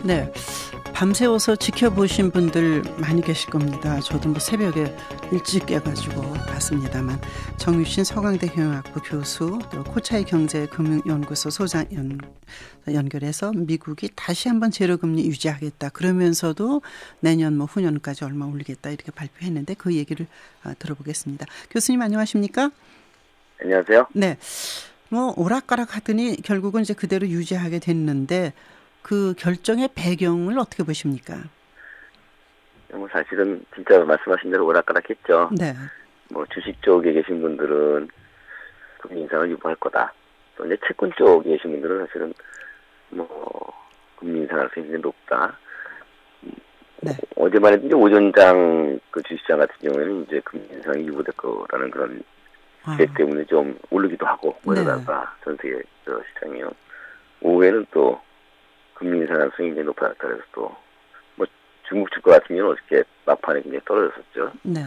네, 밤새워서 지켜보신 분들 많이 계실 겁니다. 저도 뭐 새벽에 일찍 깨가지고 봤습니다만, 정유신 서강대 경영학부 교수, 또 코차이 경제금융연구소 소장 연결해서 미국이 다시 한번 제로금리 유지하겠다, 그러면서도 내년 뭐 후년까지 얼마 올리겠다 이렇게 발표했는데, 그 얘기를 들어보겠습니다. 교수님 안녕하십니까? 안녕하세요. 네, 뭐 오락가락 하더니 결국은 이제 그대로 유지하게 됐는데, 그 결정의 배경을 어떻게 보십니까? 뭐 사실은 진짜 말씀하신 대로 오락가락했죠. 네. 뭐 주식 쪽에 계신 분들은 금리 인상을 유보할 거다. 또 이제 채권 쪽에 계신 분들은 사실은 뭐 금리 인상할 수 있는 게 높다. 네. 어제만 해도 이제 오전장 그 주식시장 같은 경우에는 이제 금리 인상이 유보될 거라는 그런 기대 때문에 좀 오르기도 하고, 그러다가 전 세계 시장이요. 오후에는 또 금리 인상 가능성이 굉장히 높아졌다. 그래서 또, 뭐, 중국 주가 같은 경우는 어저께 막판에 굉장히 떨어졌었죠. 네.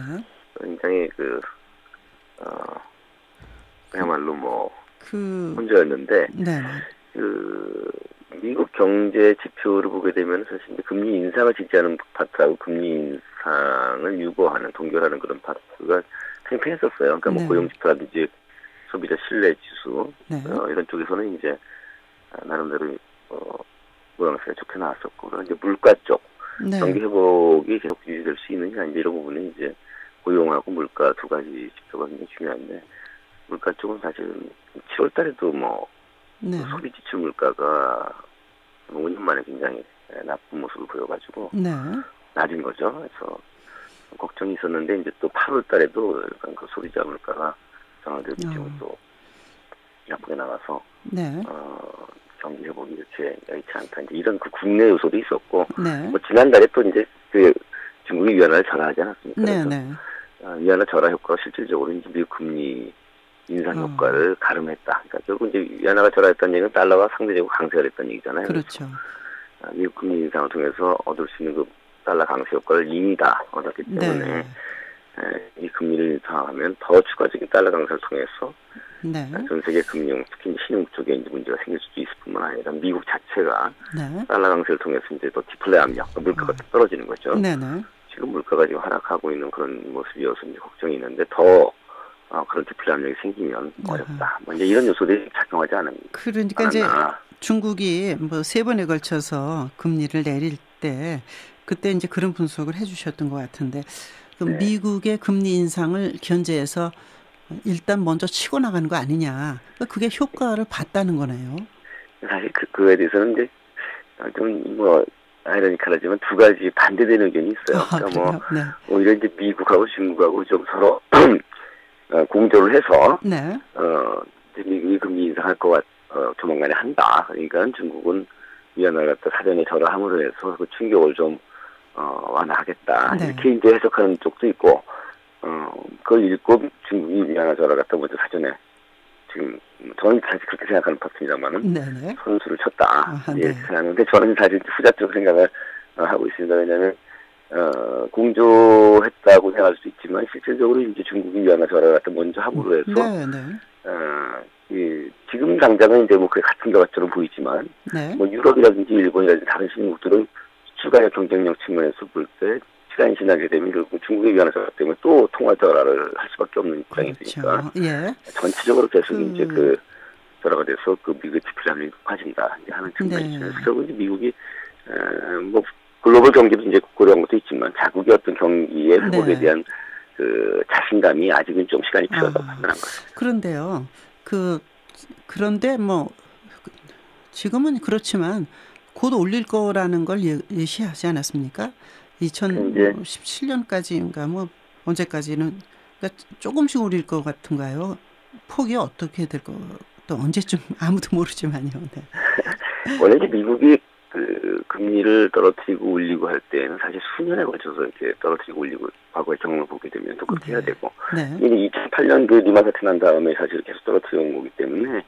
굉장히 그야말로 뭐, 혼자였는데, 네. 미국 경제 지표를 보게 되면 사실 이제 금리 인상을 지지하는 파트하고 금리 인상을 유보하는, 동결하는 그런 파트가 팽팽했었어요. 그러니까 뭐 고용 지표라든지 소비자 신뢰 지수, 이런 쪽에서는 이제, 나름대로, 모양새가 좋게 나왔었고, 그런 이제 물가 쪽, 경기 회복이 계속 유지될 수 있느냐, 이제 이런 부분이 이제 고용하고 물가 두 가지 지표가 굉장히 중요한데, 물가 쪽은 사실 7월 달에도 뭐, 소비 지출 물가가 5년 만에 굉장히 나쁜 모습을 보여가지고, 낮은 거죠. 그래서 걱정이 있었는데, 이제 또 8월 달에도 약간 그 소비자 물가가 정화될 비중은 또 나쁘게 나와서, 경기 회복이 이렇게 여의치 않다. 이제 이런 그 국내 요소도 있었고, 뭐 지난달에 또 이제 그 중국이 위안화를 절하하지 않았습니까? 위안화 절하 효과가 실질적으로 이제 미국 금리 인상 효과를 가름했다. 그러니까 결국 이제 위안화가 절하했다는 얘기는 달러가 상대적으로 강세가 됐다는 얘기잖아요. 그렇죠. 미국 금리 인상을 통해서 얻을 수 있는 그 달러 강세 효과를 이미 다 얻었기 때문에 이 금리를 인상하면 더 추가적인 달러 강세를 통해서 전 세계 금융, 특히 신용 쪽에 이제 문제가 생길 수도 있을 뿐만 아니라 미국 자체가 달러 강세를 통해서 이제 또 디플레 압력, 물가가 떨어지는 거죠. 지금 물가가 지금 하락하고 있는 그런 모습이어서 이제 걱정이 있는데 더 그런 디플레 압력이 생기면 어렵다. 뭐 이제 이런 요소들이 작용하지 않습니다. 그러니까 이제 중국이 뭐 3번에 걸쳐서 금리를 내릴 때 그때 이제 그런 분석을 해주셨던 것 같은데, 그럼 미국의 금리 인상을 견제해서 일단 먼저 치고 나가는 거 아니냐. 그게 효과를 봤다는 거네요. 사실 그거에 대해서는 이제 좀 뭐 아이러니컬하지만 두 가지 반대되는 의견이 있어요. 그러니까 뭐 오히려 이제 미국하고 중국하고 좀 서로 공조를 해서 미국이 금리 인상할 것 조만간에 한다. 그러니까 중국은 위안화를 갖다 사전에 절하함으로 해서 그 충격을 좀 완화하겠다. 이렇게 이제 해석하는 쪽도 있고, 그걸 읽고 중국이 위안화 절하 갖다 먼저 사전에, 지금 저는 사실 그렇게 생각하는 파트입니다만은 선수를 쳤다. 이렇게 생각하는데, 저는 사실 후자적 생각을 하고 있습니다. 왜냐하면 공조했다고 생각할 수 있지만 실질적으로 이제 중국이 위안화 절하 갖다 먼저 함으로 해서 지금 당장은 이제 뭐 그게 같은 것처럼 보이지만 뭐 유럽이라든지 일본이라든지 다른 신흥국들은 추가의 경쟁력 측면에서 볼 때 시간이 지나게 되면 결국 중국의 위안화 절하 때문에 또 통화 절하를 할 수밖에 없는 입장이 되니까 전체적으로 계속 이제 그 절하가 돼서 그 미국의 지표 압력이 높아진다 이제 하는 측면이 있어요. 결국 이제 미국이 뭐 글로벌 경기도 이제 고려한 것도 있지만 자국의 어떤 경기의 회복에 대한 그 자신감이 아직은 좀 시간이 필요하다고 판단한 거죠. 그런데요. 그런데 뭐 지금은 그렇지만 곧 올릴 거라는 걸 예시하지 않았습니까? 2017년까지인가 뭐 언제까지는, 그러니까 조금씩 올릴 것 같은가요? 폭이 어떻게 될 거, 또 언제쯤 아무도 모르지만요. 원래 이제 미국이 그 금리를 떨어뜨리고 올리고 할 때는 사실 수년에 걸쳐서 이렇게 떨어뜨리고 올리고 과거의 경험을 보게 되면 또 그렇게 해야 되고, 이게 2008년 그 리만 사태 난 다음에 사실 계속 떨어뜨려 온 거기 때문에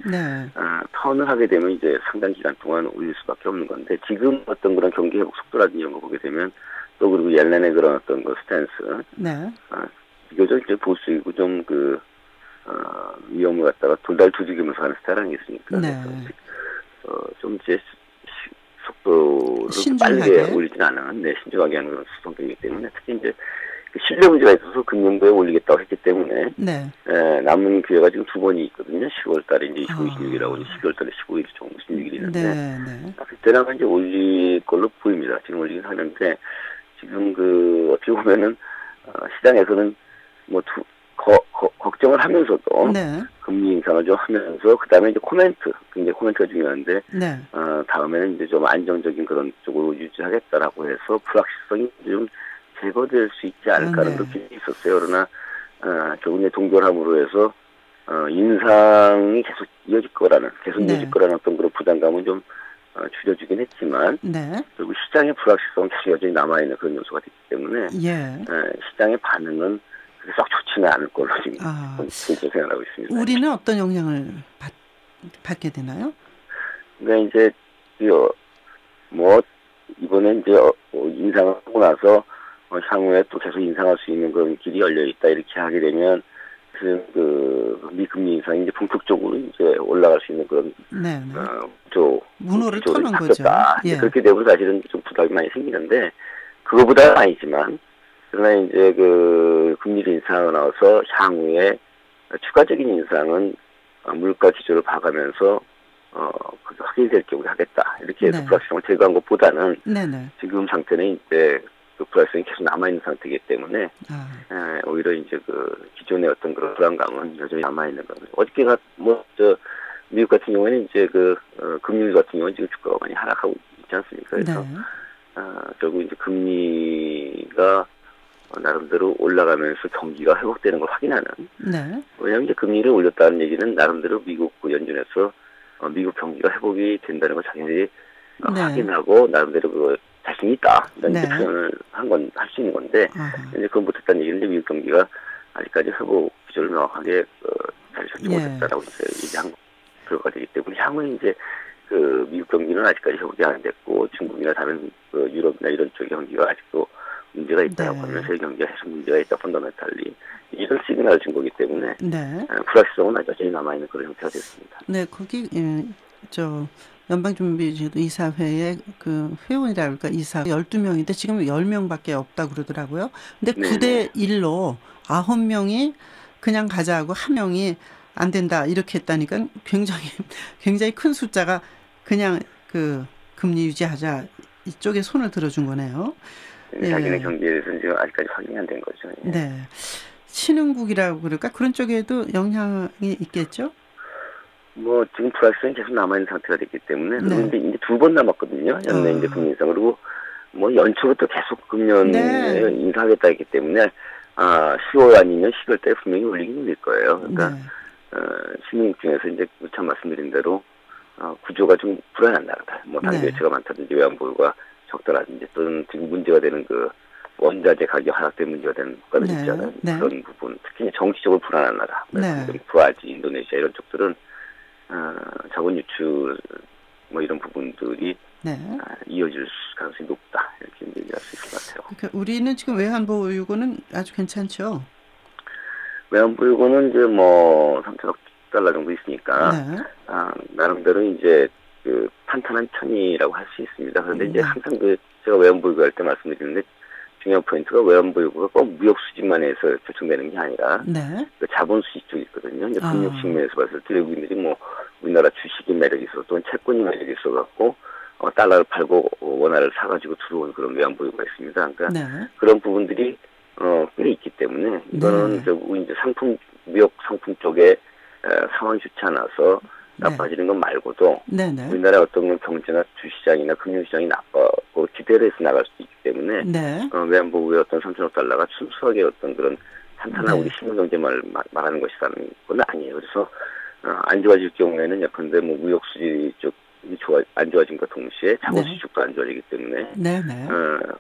턴을 하게 되면 이제 상당 기간 동안 올릴 수밖에 없는 건데, 지금 어떤 그런 경기 회복 속도라든지 이런 거 보게 되면 또 그리고 옐렌의 그런 어떤 그 스탠스, 비교적 이제 보수이고 좀 위험을 갖다가 돌달 두들기면서 하는 스타일 아니겠습니까? 좀 이제 속도를 빠르게 올리지는 않은, 신중하게 하는 그런 성격이기 때문에, 특히 이제 신뢰 문제가 있어서 금년도에 올리겠다고 했기 때문에, 남은 기회가 지금 2번이 있거든요. 10월 달에 이제 26일하고 12월 달에 15일 정도 16일이 있는데, 그때는 아마 이제 올릴 걸로 보입니다. 지금 올리긴 하는데, 지금 어떻게 보면은, 시장에서는 뭐 걱정을 하면서도, 금리 인상을 좀 하면서, 그 다음에 이제 굉장히 코멘트가 중요한데, 다음에는 이제 좀 안정적인 그런 쪽으로 유지하겠다라고 해서 불확실성이 좀 제거될 수 있지 않을까라는 느낌이 있었어요. 그러나, 결국 이제 동결함으로 해서, 인상이 계속 이어질 거라는 어떤 그런 부담감은 좀, 줄여주긴 했지만, 그리고 시장의 불확실성은 계속 여전히 남아있는 그런 요소가 됐기 때문에, 시장의 반응은 썩 좋지는 않을 걸로 지금 생각하고 있습니다. 우리는 어떤 영향을 받게 되나요? 그러니까 이제, 이번에 이제, 인상을 하고 나서, 향후에 또 계속 인상할 수 있는 그런 길이 열려있다, 이렇게 하게 되면, 미금리 인상이 이제 본격적으로 이제 올라갈 수 있는 그런, 문호를 터는 거죠. 그렇게 되면 사실은 좀 부담이 많이 생기는데, 그거보다는 아니지만, 그러나 이제 금리 인상을 나와서 향후에 추가적인 인상은 물가 기조를 봐가면서, 그게 확인될 경우에 하겠다. 이렇게 해서 불확실성을 제거한 것보다는, 지금 상태는 이제, 불확실성이 계속 남아있는 상태이기 때문에, 오히려 이제 기존의 어떤 그런 불안감은 여전히 남아있는 겁니다. 어저께가, 미국 같은 경우에는 이제 금융 같은 경우는 지금 주가가 많이 하락하고 있지 않습니까? 그래서, 결국 이제 금리가 나름대로 올라가면서 경기가 회복되는 걸 확인하는. 왜냐하면 이제 금리를 올렸다는 얘기는 나름대로 미국 연준에서 미국 경기가 회복이 된다는 걸 자기들이 확인하고 나름대로 자신이 있다. 이런 표현을 할 수 있는 건데, 이제 그건 못했다는 얘기는 미국 경기가 아직까지 회복 기조를 명확하게 잘 잡지 못했다라고 이제 얘기한 결과가 되기 때문에, 향후에 이제 미국 경기는 아직까지 회복이 안 됐고, 중국이나 다른 유럽이나 이런 쪽의 경기가 아직도 문제가 있다고 하면 세계 경기가 계속 문제가 있다, 펀더멘탈리 이런 시그널을 준 거기 때문에, 불확실성은 여전히 남아있는 그런 형태가 됐습니다. 거기 연방준비제도 이사회의 회원이라 할까, 이사 12명인데 지금 10명밖에 없다 그러더라고요. 근데 9대 1로 9명이 그냥 가자고 1명이 안 된다 이렇게 했다니까 굉장히 큰 숫자가 그냥 금리 유지하자 이쪽에 손을 들어준 거네요. 자기네 경기에 대해서는 지금 아직까지 확인이 안 된 거죠. 신흥국이라고 그럴까? 그런 쪽에도 영향이 있겠죠? 지금 불확실성이 계속 남아있는 상태가 됐기 때문에, 그런데 이제 2번 남았거든요. 연내 이제 금리 인상. 그리고 연초부터 계속 금년에 인상하겠다 했기 때문에, 10월 아니면 11월 때 분명히 올리긴 올릴 거예요. 그러니까, 신흥국 중에서 이제 참 말씀드린 대로, 구조가 좀 불안한 나라다. 단기 외채가 많다든지 외환보유가 적더라든지 또는 지금 문제가 되는 원자재 가격 하락 때문에 문제가 되는 국가들 있잖아요. 그런 부분, 특히 정치적으로 불안한 나라, 브라질, 인도네시아 이런 쪽들은 자본 유출 이런 부분들이 이어질 가능성이 높다 이렇게 얘기할 수 있을 것 같아요. 그러니까 우리는 지금 외환보유고는 아주 괜찮죠. 외환보유고는 이제 3천억 달러 정도 있으니까 나름대로 이제 탄탄한 편이라고 할 수 있습니다. 그런데 이제 항상 제가 외환보유고 할 때 말씀드리는데 중요한 포인트가 외환보유고가 꼭 무역 수집만 해서 결정되는 게 아니라 자본 수집 쪽이 있거든요. 이제 금융 측면에서 봤을 때 외국인들이 우리나라 주식이 매력이 있어 또는 채권이 매력이 있어갖고 달러를 팔고 원화를 사가지고 들어오는 그런 외환보유고가 있습니다. 그러니까 그런 부분들이 꽤 있기 때문에 이거는 결국 이제 무역 상품 쪽에 상황이 좋지 않아서 나빠지는 것 말고도 우리나라의 어떤 경제나 주시장이나 금융시장이 나빠고 기대를 해서 나갈 수도 있기 때문에 외환보유고의 어떤 3천억 달러가 순수하게 어떤 그런 탄탄한 우리 신흥경제만 말하는 것이라는 건 아니에요. 그래서 안 좋아질 경우에는 예컨대 무역 수지 쪽이 안 좋아진과 동시에 자본 수지 쪽도 안 좋아지기 때문에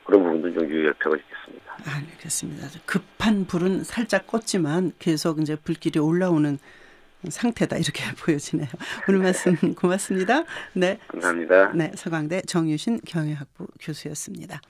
그런 부분도 좀 유의할 필요가 있겠습니다. 알겠습니다. 급한 불은 살짝 껐지만 계속 이제 불길이 올라오는 상태다 이렇게 보여지네요. 오늘 말씀 고맙습니다. 감사합니다. 서강대 정유신 경영학부 교수였습니다.